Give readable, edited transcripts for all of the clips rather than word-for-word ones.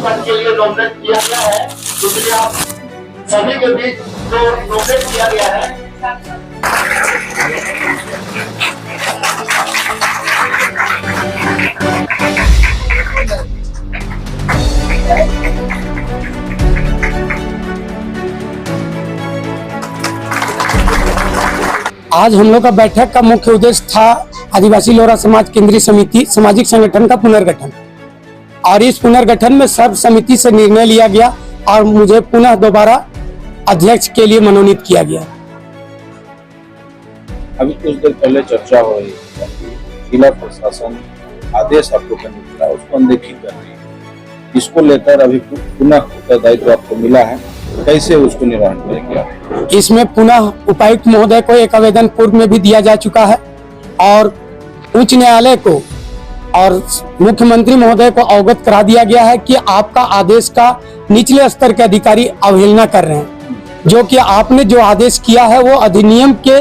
आज हम लोग का बैठक का मुख्य उद्देश्य था आदिवासी लोहरा समाज केंद्रीय समिति सामाजिक संगठन का पुनर्गठन, और इस पुनर्गठन में सर्व समिति से निर्णय लिया गया और मुझे पुनः दोबारा अध्यक्ष के लिए मनोनीत किया गया। अभी कुछ देर पहले चर्चा हो रही है, जिला प्रशासन आदेश आप लोगों ने दिया, उसको अनदेखी कर रही है। इसको लेकर अभी पुनः उत्तरदायित्व आपको मिला है, कैसे उसको निर्वहन करेंगे? इसमें पुनः उपायुक्त महोदय को एक आवेदन पूर्व में भी दिया जा चुका है और उच्च न्यायालय को और मुख्यमंत्री महोदय को अवगत करा दिया गया है कि आपका आदेश का निचले स्तर के अधिकारी अवहेलना कर रहे हैं। जो कि आपने जो आदेश किया है वो अधिनियम के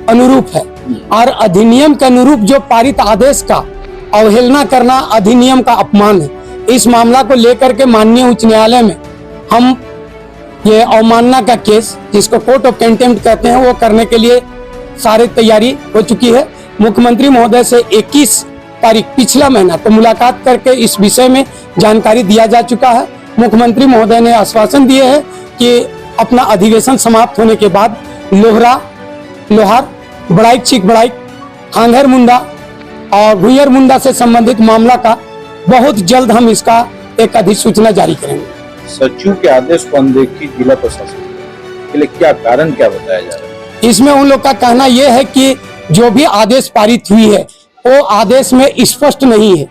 अनुरूप है, और अधिनियम के अनुरूप जो पारित आदेश का अवहेलना करना अधिनियम का अपमान है। इस मामला को लेकर के माननीय उच्च न्यायालय में हम ये अवमानना का केस, जिसको कोर्ट ऑफ कंटेम्प्ट कहते हैं, वो करने के लिए सारी तैयारी हो चुकी है। मुख्यमंत्री महोदय से 21 तारीख पिछला महीना तो मुलाकात करके इस विषय में जानकारी दिया जा चुका है। मुख्यमंत्री महोदय ने आश्वासन दिए हैं कि अपना अधिवेशन समाप्त होने के बाद लोहार, बड़ाइक, चीक बड़ाइक, हांगर मुंडा और भुइयर मुंडा से संबंधित मामला का बहुत जल्द हम इसका एक अधिसूचना जारी करेंगे। सचिव के आदेश को अनदेखी जिला प्रशासन के लिए क्या कारण क्या बताया जा रहा है? इसमें उन लोग का कहना यह है कि जो भी आदेश पारित हुई है वो आदेश में स्पष्ट नहीं है,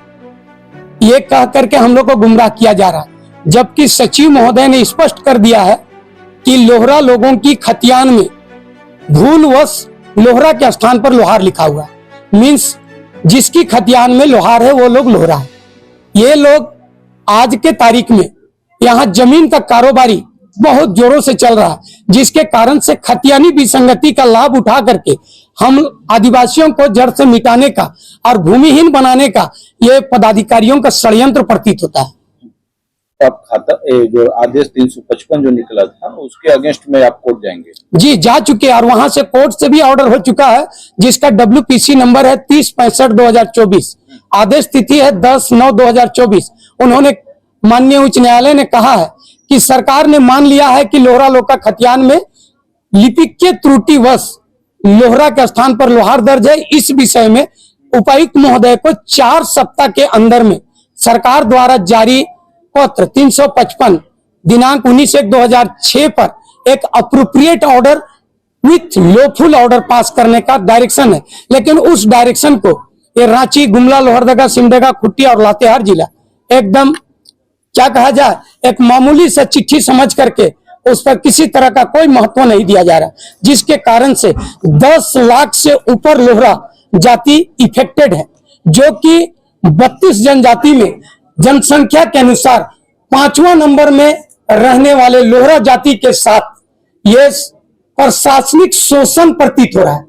ये कह करके हम लोग को गुमराह किया जा रहा है। जबकि सचिव महोदय ने स्पष्ट कर दिया है कि लोहरा लोगों की खतियान में भूलवश लोहरा के स्थान पर लोहार लिखा हुआ है, मीन्स जिसकी खतियान में लोहार है वो लोग लोहरा है। ये लोग आज के तारीख में यहाँ जमीन का कारोबारी बहुत जोरों से चल रहा है, जिसके कारण से खतियानी विसंगति का लाभ उठा करके हम आदिवासियों को जड़ से मिटाने का और भूमिहीन बनाने का ये पदाधिकारियों का षड्यंत्र प्रतीत होता है। आप खाता जो आदेश 355 जो निकला था उसके अगेंस्ट में आप कोर्ट जाएंगे? जी, जा चुके हैं और वहां से कोर्ट से भी ऑर्डर हो चुका है, जिसका WPC नंबर है 3065/2024। आदेश तिथि है 10/9/2024। उन्होंने माननीय उच्च न्यायालय ने कहा है कि सरकार ने मान लिया है कि लोहरा लोग का खतियान में लिपिक के त्रुटिवश लोहरा के स्थान पर लोहार दर्ज है। इस विषय में उपायुक्त महोदय को 4 सप्ताह के अंदर में सरकार द्वारा जारी पत्र 355 दिनांक 19/1/2006 पर एक appropriate order with lawful order pass करने का डायरेक्शन है। लेकिन उस डायरेक्शन को ये रांची, गुमला, लोहरदगा, सिमडेगा, खुट्टी और लातेहार जिला एकदम क्या कहा जाए, एक मामूली सा चिट्ठी समझ करके उस पर किसी तरह का कोई महत्व नहीं दिया जा रहा, जिसके कारण से 10 लाख से ऊपर लोहरा जाति इफेक्टेड है, जो कि 32 जनजाति में जनसंख्या के अनुसार 5वां नंबर में रहने वाले लोहरा जाति के साथ ये प्रशासनिक शोषण प्रतीत हो रहा है,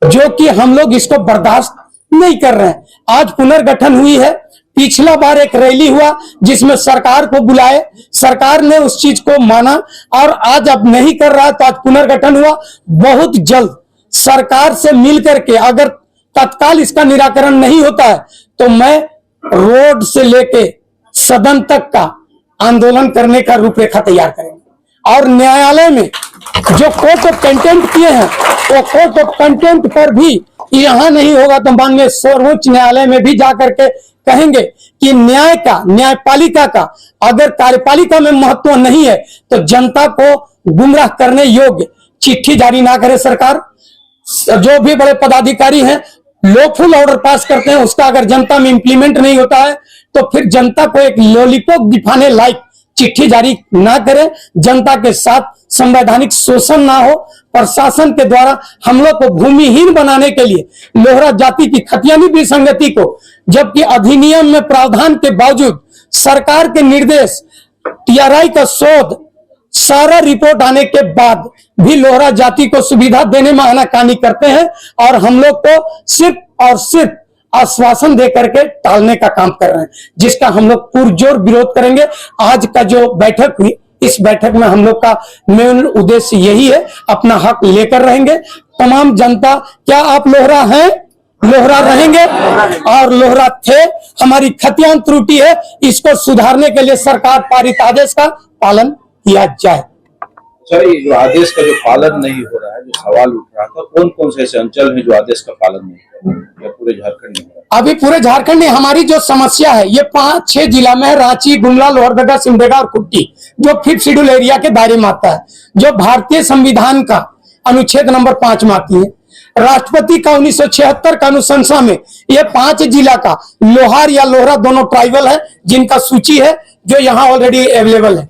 जो कि हम लोग इसको बर्दाश्त नहीं कर रहे हैं। आज पुनर्गठन हुई है, पिछला बार एक रैली हुआ जिसमें सरकार को बुलाए, सरकार ने उस चीज को माना और आज अब नहीं कर रहा, तो आज पुनर्गठन हुआ। बहुत जल्द सरकार से मिलकर के अगर तत्काल इसका निराकरण नहीं होता है तो मैं रोड से लेके सदन तक का आंदोलन करने का रूपरेखा तैयार करेंगे। और न्यायालय में जो कोर्ट ऑफ कंटेम्प्ट किए हैं वो कोर्ट ऑफ कंटेम्प्ट पर भी यहाँ नहीं होगा तो माननीय सर्वोच्च न्यायालय में भी जाकर के कहेंगे कि न्यायपालिका का अगर कार्यपालिका में महत्व नहीं है तो जनता को गुमराह करने योग्य चिट्ठी जारी ना करे सरकार। जो भी बड़े पदाधिकारी हैं लॉफुल ऑर्डर पास करते हैं, उसका अगर जनता में इंप्लीमेंट नहीं होता है तो फिर जनता को एक लॉलीपॉप दिखाने लायक चिट्ठी जारी ना करें, जनता के साथ संवैधानिक शोषण ना हो। प्रशासन के द्वारा हम लोग को भूमिहीन बनाने के लिए लोहरा जाति की खतियानी विसंगति को, जबकि अधिनियम में प्रावधान के बावजूद सरकार के निर्देश, TRI का शोध, सारा रिपोर्ट आने के बाद भी लोहरा जाति को सुविधा देने में आनाकानी करते हैं और हम लोग को सिर्फ और सिर्फ आश्वासन दे करके टालने का काम कर रहे हैं, जिसका हम लोग पुरजोर विरोध करेंगे। आज का जो बैठक हुई, इस बैठक में हम लोग का मेन उद्देश्य यही है, अपना हक लेकर रहेंगे। तमाम जनता, क्या आप लोहरा हैं? लोहरा रहेंगे और लोहरा थे। हमारी खतियान त्रुटि है, इसको सुधारने के लिए सरकार पारित आदेश का पालन किया जाए। सर, ये जो आदेश का जो पालन नहीं हो रहा है, जो सवाल उठ रहा था, कौन कौन से ऐसे अंचल हैं जो आदेश का पालन नहीं कर रहे हैं, या पूरे झारखंड में? अभी पूरे झारखंड में हमारी जो समस्या है, ये 5-6 जिला में है, रांची, गुमला, लोहरदगा, सिमडेगा और खूंटी, जो 5th शेड्यूल एरिया के दायरे में आता है, जो भारतीय संविधान का अनुच्छेद नंबर 5 में आती है। राष्ट्रपति का 1976 का अनुशंसा में ये 5 जिला का लोहार या लोहरा दोनों ट्राइबल है, जिनका सूची है जो यहाँ ऑलरेडी अवेलेबल है।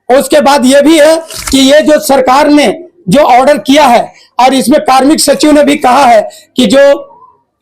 उसके बाद ये भी है कि ये जो सरकार ने जो ऑर्डर किया है, और इसमें कार्मिक सचिव ने भी कहा है कि जो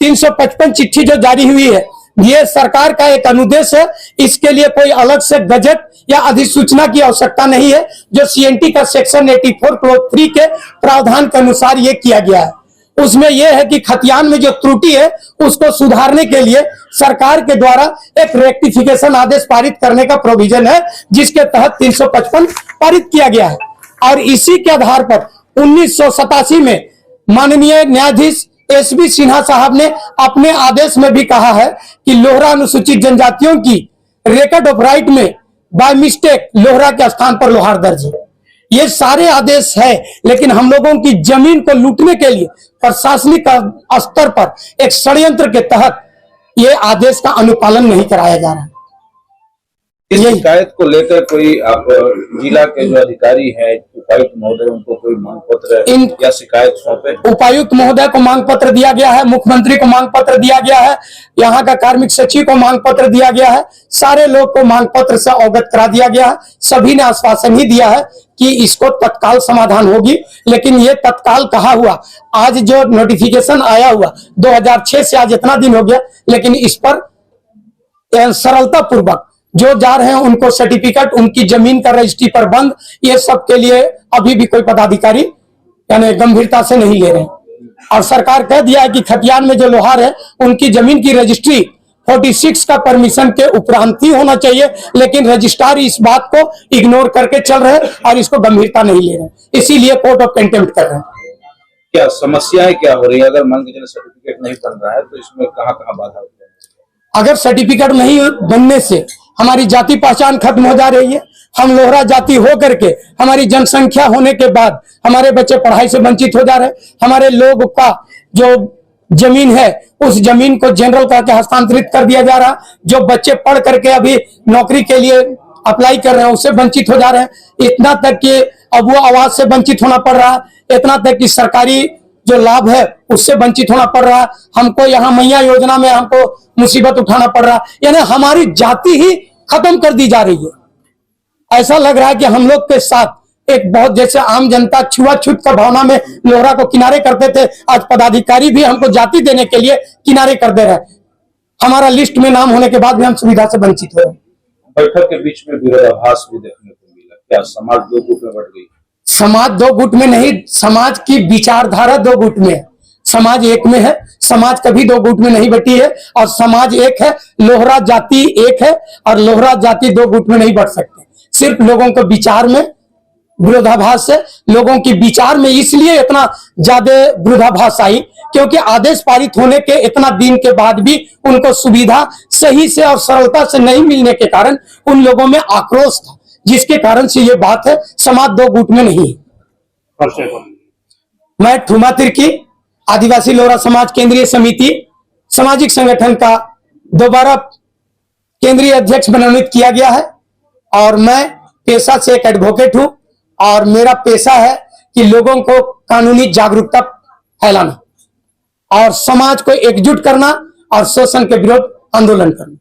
355 चिट्ठी जो जारी हुई है, ये सरकार का एक अनुदेश है। इसके लिए कोई अलग से गजट या अधिसूचना की आवश्यकता नहीं है। जो CNT का सेक्शन 84 क्लॉज 3 के प्रावधान के अनुसार ये किया गया है। उसमें यह है कि खतियान में जो त्रुटि है, उसको सुधारने के लिए सरकार के द्वारा एक रेक्टिफिकेशन आदेश पारित करने का प्रोविजन है, जिसके तहत 355 पारित किया गया है। और इसी के आधार पर 1987 में माननीय न्यायाधीश SB सिन्हा साहब ने अपने आदेश में भी कहा है कि लोहरा अनुसूचित जनजातियों की रिकॉर्ड ऑफ राइट में बाय मिस्टेक लोहरा के स्थान पर लोहार दर्ज है। ये सारे आदेश है, लेकिन हम लोगों की जमीन को लूटने के लिए प्रशासनिक स्तर पर एक षड्यंत्र के तहत ये आदेश का अनुपालन नहीं कराया जा रहा है। इस शिकायत को लेकर कोई आप जिला के जो अधिकारी हैं, उपायुक्त महोदय, उनको कोई मांग पत्र या शिकायत सौंपे? उपायुक्त महोदय को मांग पत्र दिया गया है, मुख्यमंत्री को मांग पत्र दिया गया है, यहाँ का कार्मिक सचिव को मांग पत्र दिया गया है, सारे लोग को मांग पत्र से अवगत करा दिया गया है। सभी ने आश्वासन ही दिया है कि इसको तत्काल समाधान होगी। लेकिन ये तत्काल कहा हुआ, आज जो नोटिफिकेशन आया हुआ 2006 से आज इतना दिन हो गया, लेकिन इस पर सरलता पूर्वक जो जा रहे हैं उनको सर्टिफिकेट, उनकी जमीन का रजिस्ट्री पर बंद, ये सब के लिए अभी भी कोई पदाधिकारी यानी गंभीरता से नहीं ले रहे हैं। और सरकार कह दिया है कि खतियान में जो लोहार है, उनकी जमीन की रजिस्ट्री 46 का परमिशन के उपरांत ही होना चाहिए, लेकिन रजिस्ट्रार इस बात को इग्नोर करके चल रहे हैं और इसको गंभीरता नहीं ले रहे हैं, इसीलिए कोर्ट ऑफ कंटेम्प्ट कर रहे हैं। क्या समस्याएं क्या हो रही है? अगर मान के चले सर्टिफिकेट नहीं बन रहा है, तो इसमें कहाँ कहाँ बाधा होती है? अगर सर्टिफिकेट नहीं बनने से हमारी जाति पहचान खत्म हो जा रही है। हम लोहरा जाति हो करके हमारी जनसंख्या होने के बाद हमारे बच्चे पढ़ाई से वंचित हो जा रहे हैं। हमारे लोग का जो जमीन है, उस जमीन को जनरल करके हस्तांतरित कर दिया जा रहा। जो बच्चे पढ़ करके अभी नौकरी के लिए अप्लाई कर रहे हैं, उससे वंचित हो जा रहे हैं। इतना तक कि अब वो आवास से वंचित होना पड़ रहा है, इतना तक कि सरकारी जो लाभ है उससे वंचित होना पड़ रहा है। हमको यहाँ मैया योजना में हमको मुसीबत उठाना पड़ रहा है, यानी हमारी जाति ही खत्म कर दी जा रही है। ऐसा लग रहा है कि हम लोग के साथ एक बहुत, जैसे आम जनता छुआछूत का भावना में लोहरा को किनारे करते थे, आज पदाधिकारी भी हमको जाति देने के लिए किनारे कर दे रहे हैं। हमारा लिस्ट में नाम होने के बाद भी हम सुविधा से वंचित हो रहे हैं। बैठक के बीच में विरोधाभास भी देखने को मिला। क्या समाज दो गुट में बढ़ गई? समाज दो गुट में नहीं, समाज की विचारधारा दो गुट में है। समाज एक में है, समाज कभी दो गुट में नहीं बटी है, और समाज एक है, लोहरा जाति एक है, और लोहरा जाति दो गुट में नहीं बढ़ सकते। सिर्फ लोगों के विचार में विरोधाभास है। लोगों की विचार में इसलिए इतना ज्यादा विरोधाभास आई क्योंकि आदेश पारित होने के इतना दिन के बाद भी उनको सुविधा सही से और सरलता से नहीं मिलने के कारण उन लोगों में आक्रोश था, जिसके कारण से ये बात है समाज दो गुट में नहीं है। मैं ठुमा तिर्की, आदिवासी लोहरा समाज केंद्रीय समिति सामाजिक संगठन का दोबारा केंद्रीय अध्यक्ष मनोनीत किया गया है, और मैं पेशा से एक एडवोकेट हूं, और मेरा पेशा है कि लोगों को कानूनी जागरूकता फैलाना और समाज को एकजुट करना और शोषण के विरुद्ध आंदोलन करना।